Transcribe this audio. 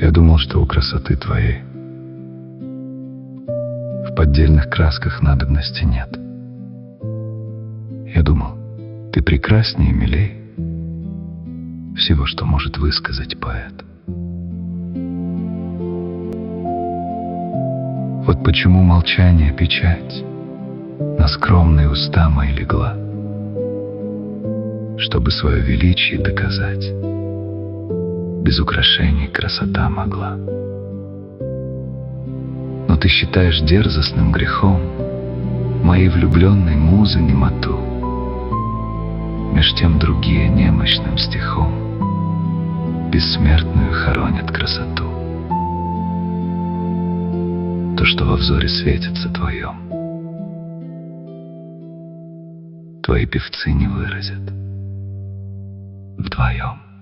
Я думал, что у красоты твоей в поддельных красках надобности нет. Я думал, ты прекраснее и милей всего, что может высказать поэт. Вот почему молчание печать на скромные уста мои легла, чтобы свое величие доказать. Без украшений красота могла. Но ты считаешь дерзостным грехом моей влюбленной музы немоту, меж тем другие немощным стихом бессмертную хоронят красоту. То, что во взоре светится твоем, твои певцы не выразят вдвоем.